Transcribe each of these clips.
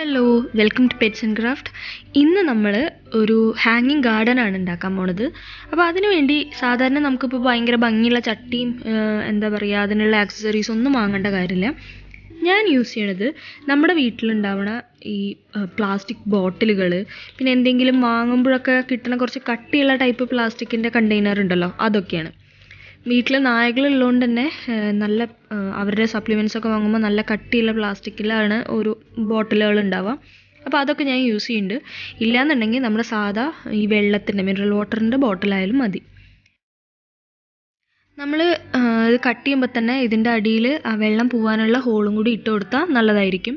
Hello, welcome to pets and craft. ഇന്ന് നമ്മൾ ഒരു ഹാങ്ങിങ് ഗാർഡൻ ആണ് ഉണ്ടാക്കാൻ പോണത്. അപ്പോൾ അതിനു വേണ്ടി സാധാരണ നമുക്കിപ്പോൾ ഭയങ്കര ഭംഗിയുള്ള ചട്ടിയും എന്താ പറയുക അതിനുള്ള ആക്സസറീസ് ഒന്നും വാങ്ങേണ്ട കാര്യമില്ല. ഞാൻ യൂസ് ചെയ്യണത് നമ്മുടെ വീട്ടിലുണ്ടാവണ ഈ പ്ലാസ്റ്റിക് ബോട്ടിലുകൾ, പിന്നെ എന്തെങ്കിലും വാങ്ങുമ്പോഴൊക്കെ കിട്ടുന്ന കുറച്ച് കട്ടിയുള്ള ടൈപ്പ് പ്ലാസ്റ്റിക്കിൻ്റെ കണ്ടെയ്നർ ഉണ്ടല്ലോ, അതൊക്കെയാണ്. വീട്ടിൽ നായകളുള്ളതുകൊണ്ട് തന്നെ നല്ല അവരുടെ സപ്ലിമെൻറ്റ്സൊക്കെ വാങ്ങുമ്പോൾ നല്ല കട്ടിയുള്ള പ്ലാസ്റ്റിക്കിലാണ് ഒരു ബോട്ടിലുകൾ ഉണ്ടാവുക. അപ്പോൾ അതൊക്കെ ഞാൻ യൂസ് ചെയ്യുന്നുണ്ട്. ഇല്ലയെന്നുണ്ടെങ്കിൽ നമ്മുടെ സാധാ ഈ വെള്ളത്തിൻ്റെ മിനറൽ വാട്ടറിൻ്റെ ബോട്ടിലായാലും മതി. നമ്മൾ ഇത് കട്ട് ചെയ്യുമ്പോൾ തന്നെ ഇതിൻ്റെ അടിയിൽ ആ വെള്ളം പോകാനുള്ള ഹോളും കൂടി ഇട്ട് കൊടുത്താൽ നല്ലതായിരിക്കും.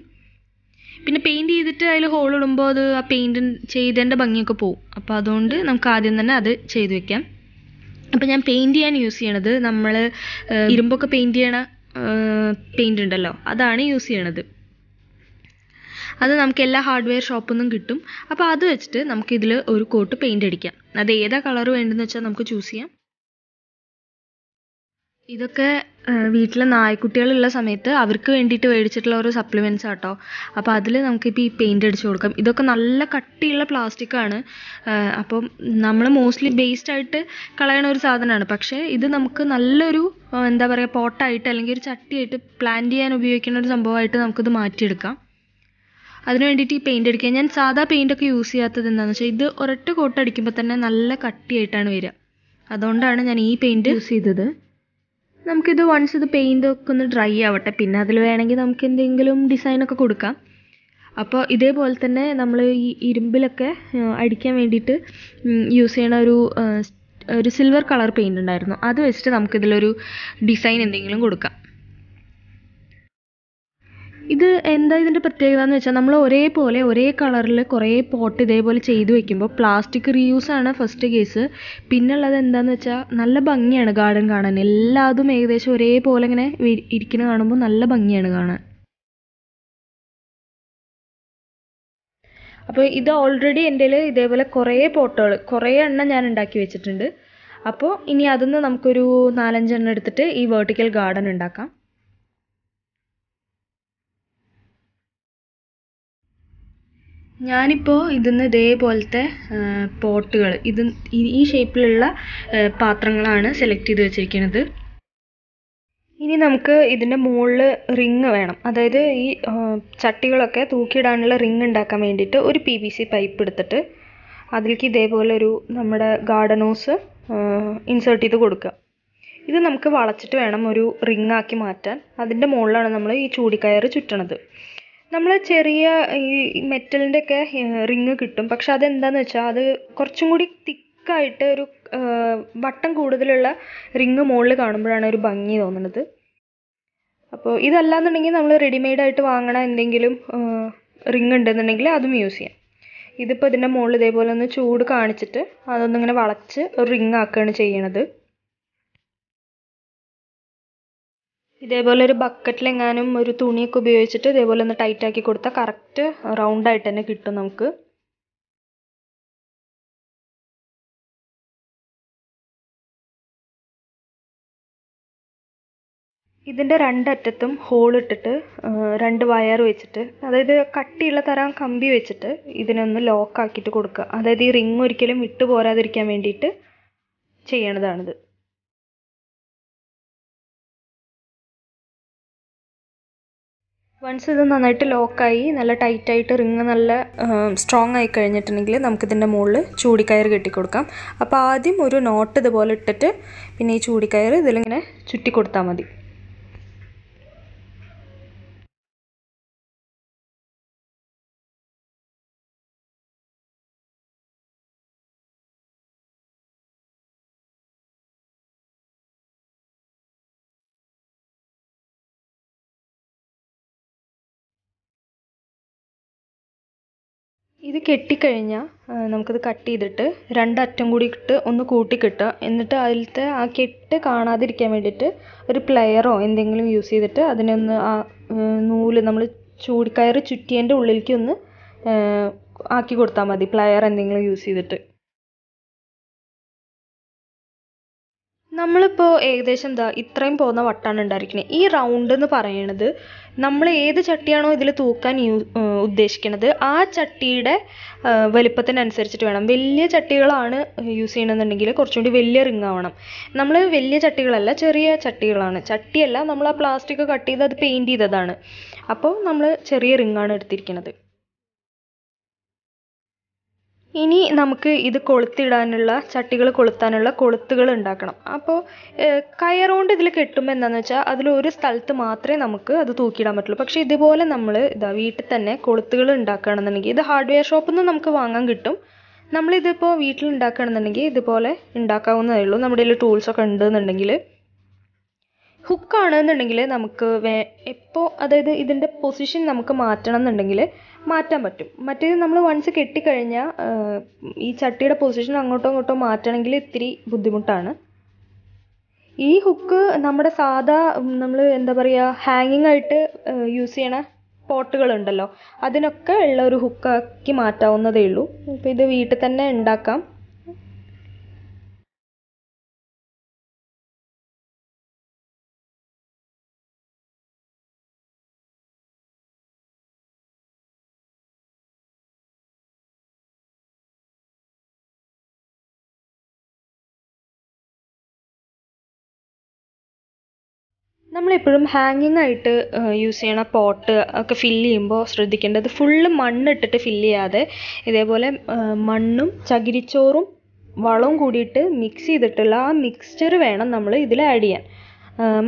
പിന്നെ പെയിൻറ്റ് ചെയ്തിട്ട് അതിൽ ഹോൾ ഇടുമ്പോൾ അത് ആ പെയിൻറ്റ് ചെയ്തതിൻ്റെ ഭംഗിയൊക്കെ പോവും. അപ്പോൾ അതുകൊണ്ട് നമുക്ക് ആദ്യം തന്നെ അത് ചെയ്ത് വെക്കാം. അപ്പോൾ ഞാൻ പെയിൻറ്റ് ചെയ്യാൻ യൂസ് ചെയ്യണത് നമ്മൾ ഇരുമ്പൊക്കെ പെയിൻറ്റ് ചെയ്യണ പെയിൻ്റ് ഉണ്ടല്ലോ, അതാണ് യൂസ് ചെയ്യണത്. അത് നമുക്ക് എല്ലാ ഹാർഡ്വെയർ ഷോപ്പിൽ നിന്നും കിട്ടും. അപ്പോൾ അത് വെച്ചിട്ട് നമുക്കിതിൽ ഒരു കോട്ട് പെയിൻ്റ് അടിക്കാം. അത് ഏതാ കളർ വേണ്ടതെന്ന് വെച്ചാൽ നമുക്ക് ചൂസ് ചെയ്യാം. ഇതൊക്കെ വീട്ടിലെ നായ്ക്കുട്ടികളുള്ള സമയത്ത് അവർക്ക് വേണ്ടിയിട്ട് മേടിച്ചിട്ടുള്ള ഒരു സപ്ലിമെൻറ്റ്സ് ആട്ടോ. അപ്പോൾ അതിൽ നമുക്കിപ്പോൾ ഈ പെയിൻ്റ് അടിച്ച് കൊടുക്കാം. ഇതൊക്കെ നല്ല കട്ടിയുള്ള പ്ലാസ്റ്റിക്കാണ്. അപ്പം നമ്മൾ മോസ്റ്റ്ലി വേസ്റ്റായിട്ട് കളയണ ഒരു സാധനമാണ്. പക്ഷേ ഇത് നമുക്ക് നല്ലൊരു എന്താ പറയുക പോട്ടായിട്ട് അല്ലെങ്കിൽ ഒരു ചട്ടിയായിട്ട് പ്ലാന്റ് ചെയ്യാൻ ഉപയോഗിക്കുന്ന ഒരു സംഭവമായിട്ട് നമുക്കിത് മാറ്റിയെടുക്കാം. അതിന് വേണ്ടിയിട്ട് ഈ പെയിൻ്റ് അടിക്കുക. ഞാൻ സാധാ പെയിൻ്റൊക്കെ യൂസ് ചെയ്യാത്തത് എന്താണെന്ന് വെച്ചാൽ ഇത് ഒരൊറ്റ കോട്ട് അടിക്കുമ്പോൾ തന്നെ നല്ല കട്ടിയായിട്ടാണ് വരിക. അതുകൊണ്ടാണ് ഞാൻ ഈ പെയിൻറ്റ് യൂസ് ചെയ്തത്. നമുക്കിത് വൺസ് ഇത് പെയിൻ്റ് ഒക്കെ ഒന്ന് ഡ്രൈ ആവട്ടെ, പിന്നെ അതിൽ വേണമെങ്കിൽ നമുക്ക് എന്തെങ്കിലും ഡിസൈനൊക്കെ കൊടുക്കാം. അപ്പോൾ ഇതേപോലെ തന്നെ നമ്മൾ ഈ ഇരുമ്പിലൊക്കെ അടിക്കാൻ വേണ്ടിയിട്ട് യൂസ് ചെയ്യണ ഒരു സിൽവർ കളർ പെയിൻ്റ് ഉണ്ടായിരുന്നു. അത് വെച്ചിട്ട് നമുക്കിതിലൊരു ഡിസൈൻ എന്തെങ്കിലും കൊടുക്കാം. ഇത് എന്താ ഇതിൻ്റെ പ്രത്യേകത എന്ന് വെച്ചാൽ നമ്മൾ ഒരേ കളറിൽ കുറേ പോട്ട് ഇതേപോലെ ചെയ്ത് വെക്കുമ്പോൾ പ്ലാസ്റ്റിക് റീയൂസ് ആണ് ഫസ്റ്റ് കേസ്. പിന്നുള്ളത് എന്താണെന്ന് വെച്ചാൽ നല്ല ഭംഗിയാണ് ഗാർഡൻ കാണാൻ. എല്ലാതും ഏകദേശം ഒരേപോലെ ഇങ്ങനെ ഇരിക്കുന്ന കാണുമ്പോൾ നല്ല ഭംഗിയാണ് കാണാൻ. അപ്പോൾ ഇത് ഓൾറെഡി എൻ്റെ കയ്യിൽ ഇതേപോലെ കുറേ എണ്ണം ഞാൻ ഉണ്ടാക്കി വെച്ചിട്ടുണ്ട്. അപ്പോൾ ഇനി അതിന്ന് നമുക്കൊരു 4-5 എണ്ണം എടുത്തിട്ട് ഈ വെർട്ടിക്കൽ ഗാർഡൻ ഉണ്ടാക്കാം. ഞാനിപ്പോൾ ഇതിന്ന് ഇതേപോലത്തെ പോട്ടുകൾ ഈ ഷേപ്പിലുള്ള പാത്രങ്ങളാണ് സെലക്ട് ചെയ്ത് വെച്ചിരിക്കുന്നത്. ഇനി നമുക്ക് ഇതിൻ്റെ മുകളിൽ റിങ് വേണം. അതായത് ഈ ചട്ടികളൊക്കെ തൂക്കിയിടാനുള്ള റിങ് ഉണ്ടാക്കാൻ വേണ്ടിയിട്ട് ഒരു PVC പൈപ്പ് എടുത്തിട്ട് അതിലേക്ക് ഇതേപോലെ ഒരു നമ്മുടെ ഗാർഡൻ ഹോസ് ഇൻസേർട്ട് ചെയ്ത് കൊടുക്കുക. ഇത് നമുക്ക് വളച്ചിട്ട് വേണം ഒരു റിങ് ആക്കി മാറ്റാൻ. അതിൻ്റെ മുകളിലാണ് നമ്മൾ ഈ ചൂടിക്കയറ് ചുറ്റണത്. നമ്മൾ ചെറിയ ഈ മെറ്റലിൻ്റെ ഒക്കെ റിങ് കിട്ടും. പക്ഷെ അതെന്താന്ന് വെച്ചാൽ അത് കുറച്ചും കൂടി തിക്കായിട്ട് ഒരു വട്ടം കൂടുതലുള്ള റിങ് മുകളിൽ കാണുമ്പോഴാണ് ഒരു ഭംഗി തോന്നുന്നത്. അപ്പോൾ ഇതല്ലാന്നുണ്ടെങ്കിൽ നമ്മൾ റെഡിമെയ്ഡായിട്ട് വാങ്ങണ എന്തെങ്കിലും റിങ് ഉണ്ടെന്നുണ്ടെങ്കിൽ അതും യൂസ് ചെയ്യാം. ഇതിപ്പോൾ ഇതിൻ്റെ മുകളിൽ ഇതേപോലെ ഒന്ന് ചൂട് കാണിച്ചിട്ട് അതൊന്നിങ്ങനെ വളച്ച് ഒരു റിങ് ആക്കുകയാണ് ചെയ്യണത്. ഇതേപോലെ ഒരു ബക്കറ്റിലെങ്ങാനും ഒരു തുണിയൊക്കെ ഉപയോഗിച്ചിട്ട് ഇതേപോലെ ഒന്ന് ടൈറ്റാക്കി കൊടുത്താൽ കറക്റ്റ് റൗണ്ടായിട്ട് തന്നെ കിട്ടും നമുക്ക്. ഇതിൻ്റെ രണ്ടറ്റത്തും ഹോൾ ഇട്ടിട്ട് 2 വയർ വെച്ചിട്ട്, അതായത് കട്ടിയുള്ള തരം കമ്പി വെച്ചിട്ട് ഇതിനൊന്ന് ലോക്കാക്കിയിട്ട് കൊടുക്കുക. അതായത് ഈ റിങ് ഒരിക്കലും വിട്ടു പോരാതിരിക്കാൻ വേണ്ടിയിട്ട് ചെയ്യണതാണിത്. വൺസ് ഇത് നന്നായിട്ട് ലോക്കായി നല്ല ടൈറ്റായിട്ട് റിങ് നല്ല സ്ട്രോങ് ആയി കഴിഞ്ഞിട്ടുണ്ടെങ്കിൽ നമുക്കിതിൻ്റെ മുകളിൽ ചൂടിക്കയർ കെട്ടിക്കൊടുക്കാം. അപ്പോൾ ആദ്യം ഒരു നോട്ട് ഇതുപോലെ ഇട്ടിട്ട് പിന്നെ ഈ ചൂടിക്കയർ ഇതിലിങ്ങനെ ചുറ്റി കൊടുത്താൽ മതി. ഇത് കെട്ടിക്കഴിഞ്ഞാൽ നമുക്കിത് കട്ട് ചെയ്തിട്ട് 2 അറ്റം കൂടി ഇട്ട് ഒന്ന് കൂട്ടിക്കിട്ടുക. എന്നിട്ട് അതിലത്തെ ആ കെട്ട് കാണാതിരിക്കാൻ വേണ്ടിയിട്ട് ഒരു പ്ലെയറോ എന്തെങ്കിലും യൂസ് ചെയ്തിട്ട് അതിനൊന്ന് ആ നൂല് നമ്മൾ ചൂടിക്കയർ ചുറ്റിയതിൻ്റെ ഉള്ളിലേക്ക് ഒന്ന് ആക്കി കൊടുത്താൽ മതി, പ്ലെയർ എന്തെങ്കിലും യൂസ് ചെയ്തിട്ട്. നമ്മളിപ്പോൾ ഏകദേശം ഇത്രയും പോകുന്ന വട്ടാണ് ഉണ്ടായിരിക്കുന്നത്. ഈ റൗണ്ട് എന്ന് പറയുന്നത് നമ്മൾ ഏത് ചട്ടിയാണോ ഇതിൽ തൂക്കാൻ ഉദ്ദേശിക്കുന്നത് ആ ചട്ടിയുടെ വലിപ്പത്തിനനുസരിച്ചിട്ട് വേണം. വലിയ ചട്ടികളാണ് യൂസ് ചെയ്യണമെന്നുണ്ടെങ്കിൽ കുറച്ചുകൂടി വലിയ റിങ് ആവണം. നമ്മൾ വലിയ ചട്ടികളല്ല, ചെറിയ ചട്ടികളാണ്. ചട്ടിയല്ല, നമ്മൾ ആ പ്ലാസ്റ്റിക് കട്ട് ചെയ്ത് അത് പെയിൻറ്റ് ചെയ്തതാണ്. അപ്പോൾ നമ്മൾ ചെറിയ റിങ്ങാണ് എടുത്തിരിക്കുന്നത്. ഇനി നമുക്ക് ഇത് കൊളുത്തിടാനുള്ള, ചട്ടികൾ കൊളുത്താനുള്ള കൊളുത്തുകൾ ഉണ്ടാക്കണം. അപ്പോൾ കയറുകൊണ്ട് ഇതിൽ കെട്ടുമ്പോൾ എന്താണെന്ന് വെച്ചാൽ അതിലൊരു സ്ഥലത്ത് മാത്രമേ നമുക്ക് അത് തൂക്കിയിടാൻ പറ്റുള്ളൂ. പക്ഷേ ഇതുപോലെ നമ്മൾ വീട്ടിൽ തന്നെ കൊളുത്തുകൾ ഉണ്ടാക്കുകയാണെന്നുണ്ടെങ്കിൽ, ഇത് ഹാർഡ്വെയർ ഷോപ്പിൽ നിന്ന് നമുക്ക് വാങ്ങാൻ കിട്ടും. നമ്മളിതിപ്പോൾ വീട്ടിൽ ഉണ്ടാക്കുകയാണെന്നുണ്ടെങ്കിൽ ഇതുപോലെ ഉണ്ടാക്കാവുന്നതേ ഉള്ളൂ. നമ്മുടെ കയ്യിൽ ടൂൾസൊക്കെ ഉണ്ടെന്നുണ്ടെങ്കിൽ. ഹുക്കാണെന്നുണ്ടെങ്കിൽ നമുക്ക് എപ്പോൾ, അതായത് ഇതിൻ്റെ പൊസിഷൻ നമുക്ക് മാറ്റണം എന്നുണ്ടെങ്കിൽ മാറ്റാൻ പറ്റും. മറ്റേത് നമ്മൾ വൺസ് കെട്ടിക്കഴിഞ്ഞാൽ ഈ ചട്ടിയുടെ പൊസിഷൻ അങ്ങോട്ടോ ഇങ്ങോട്ടോ മാറ്റണമെങ്കിൽ ഇത്തിരി ബുദ്ധിമുട്ടാണ്. ഈ ഹുക്ക് നമ്മുടെ സാധാ നമ്മൾ എന്താ പറയുക, ഹാങ്ങിങ് ആയിട്ട് യൂസ് ചെയ്യണ പോട്ടുകളുണ്ടല്ലോ, അതിനൊക്കെ ഉള്ള ഒരു ഹുക്കാക്കി മാറ്റാവുന്നതേ ഉള്ളൂ. അപ്പോൾ ഇത് വീട്ടിൽ തന്നെ ഉണ്ടാക്കാം. നമ്മളെപ്പോഴും ഹാങ്ങിങ് ആയിട്ട് യൂസ് ചെയ്യണ പോട്ട് ഒക്കെ ഫില്ല് ചെയ്യുമ്പോൾ ശ്രദ്ധിക്കേണ്ടത് ഫുള്ള് മണ്ണിട്ടിട്ട് ഫില്ല് ചെയ്യാതെ ഇതേപോലെ മണ്ണും ചകിരിച്ചോറും വളവും കൂടിയിട്ട് മിക്സ് ചെയ്തിട്ടുള്ള ആ മിക്സ്ചർ വേണം നമ്മൾ ഇതിൽ ആഡ് ചെയ്യാൻ.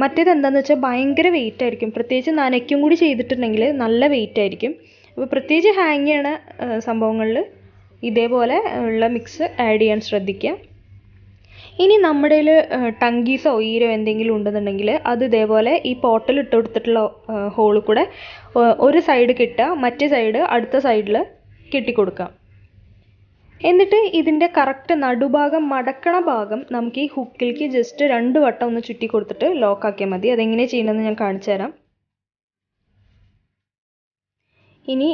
മറ്റേത് എന്താണെന്ന് വെച്ചാൽ ഭയങ്കര വെയിറ്റ് ആയിരിക്കും. പ്രത്യേകിച്ച് നനയ്ക്കും കൂടി ചെയ്തിട്ടുണ്ടെങ്കിൽ നല്ല വെയിറ്റ് ആയിരിക്കും. അപ്പോൾ പ്രത്യേകിച്ച് ഹാങ് ചെയ്യണ സംഭവങ്ങളിൽ ഇതേപോലെ ഉള്ള മിക്സ് ആഡ് ചെയ്യാൻ ശ്രദ്ധിക്കുക. ഇനി നമ്മുടെ കയ്യിൽ ടങ്കീസോ ഈരോ എന്തെങ്കിലും ഉണ്ടെന്നുണ്ടെങ്കിൽ അത് ഇതേപോലെ ഈ പോട്ടിൽ ഇട്ട് കൊടുത്തിട്ടുള്ള ഹോളിൽ കൂടെ ഒരു സൈഡ് കെട്ടുക, മറ്റേ സൈഡ് അടുത്ത സൈഡിൽ കെട്ടിക്കൊടുക്കാം. എന്നിട്ട് ഇതിൻ്റെ കറക്റ്റ് നടുഭാഗം, മടക്കണ ഭാഗം നമുക്ക് ഈ ഹുക്കിലേക്ക് ജസ്റ്റ് 2 വട്ടം ഒന്ന് ചുറ്റി കൊടുത്തിട്ട് ലോക്കാക്കിയാൽ മതി. അതെങ്ങനെ ചെയ്യണമെന്ന് ഞാൻ കാണിച്ചു തരാം. ഇനി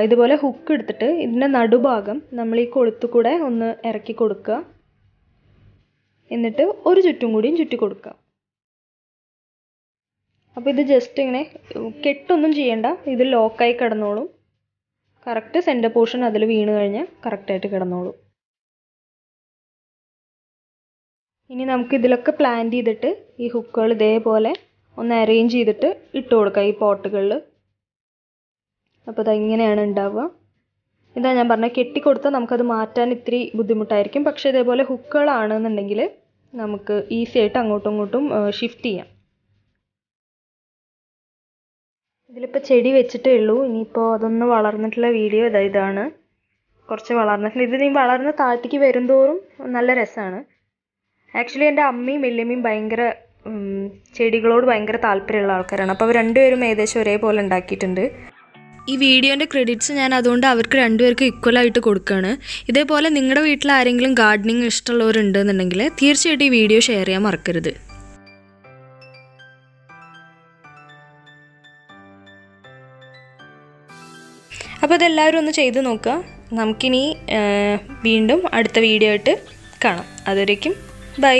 ഇതുപോലെ ഹുക്ക് എടുത്തിട്ട് ഇതിൻ്റെ നടുഭാഗം നമ്മൾ ഈ കൊളുത്തു കൂടെ ഒന്ന് ഇറക്കി കൊടുക്കുക. എന്നിട്ട് ഒരു ചുറ്റും കൂടിയും ചുറ്റി കൊടുക്കുക. അപ്പോൾ ഇത് ജസ്റ്റ് ഇങ്ങനെ കെട്ടൊന്നും ചെയ്യണ്ട, ഇത് ലോക്കായി കിടന്നോളും. കറക്റ്റ് സെൻറ്റർ പോർഷൻ അതിൽ വീണ് കഴിഞ്ഞാൽ കറക്റ്റായിട്ട് കിടന്നോളും. ഇനി നമുക്ക് ഇതിലൊക്കെ പ്ലാന്റ് ചെയ്തിട്ട് ഈ ഹുക്കുകൾ ഇതേപോലെ ഒന്ന് അറേഞ്ച് ചെയ്തിട്ട് ഇട്ട് കൊടുക്കുക ഈ പോട്ടുകളിൽ. അപ്പോൾ ഇതെങ്ങനെയാണ് ഉണ്ടാവുക. ഇതാ ഞാൻ പറഞ്ഞത്, കെട്ടിക്കൊടുത്താൽ നമുക്കത് മാറ്റാൻ ഇത്തിരി ബുദ്ധിമുട്ടായിരിക്കും. പക്ഷേ ഇതേപോലെ ഹുക്കുകളാണെന്നുണ്ടെങ്കിൽ നമുക്ക് ഈസി ആയിട്ട് അങ്ങോട്ടും ഇങ്ങോട്ടും ഷിഫ്റ്റ് ചെയ്യാം. ഇതിലിപ്പോൾ ചെടി വെച്ചിട്ടേ ഉള്ളൂ. ഇനിയിപ്പോൾ അതൊന്ന് വളർന്നിട്ടുള്ള വീഡിയോ ഇതാണ്. കുറച്ച് വളർന്നിട്ടുണ്ട്. ഇത് നീ വളർന്ന് താഴത്തേക്ക് വരുംതോറും നല്ല രസമാണ്. ആക്ച്വലി എൻ്റെ അമ്മയും വല്യമ്മയും ഭയങ്കര ചെടികളോട് ഭയങ്കര താല്പര്യമുള്ള ആൾക്കാരാണ്. അപ്പോൾ അവർ രണ്ടുപേരും ഏകദേശം ഒരേപോലെ ഉണ്ടാക്കിയിട്ടുണ്ട്. ഈ വീഡിയോൻ്റെ ക്രെഡിറ്റ്സ് ഞാൻ അതുകൊണ്ട് അവർക്ക് രണ്ടുപേർക്കും ഈക്വലായിട്ട് കൊടുക്കുകയാണ്. ഇതേപോലെ നിങ്ങളുടെ വീട്ടിൽ ആരെങ്കിലും ഗാർഡനിങ് ഇഷ്ടമുള്ളവരുണ്ടെന്നുണ്ടെങ്കിൽ തീർച്ചയായിട്ടും ഈ വീഡിയോ ഷെയർ ചെയ്യാൻ മറക്കരുത്. അപ്പോൾ ഇതെല്ലാവരും ഒന്ന് ചെയ്ത് നോക്കുക. നമുക്കിനി വീണ്ടും അടുത്ത വീഡിയോ ആയിട്ട് കാണാം. അതുവരേക്കും ബൈ.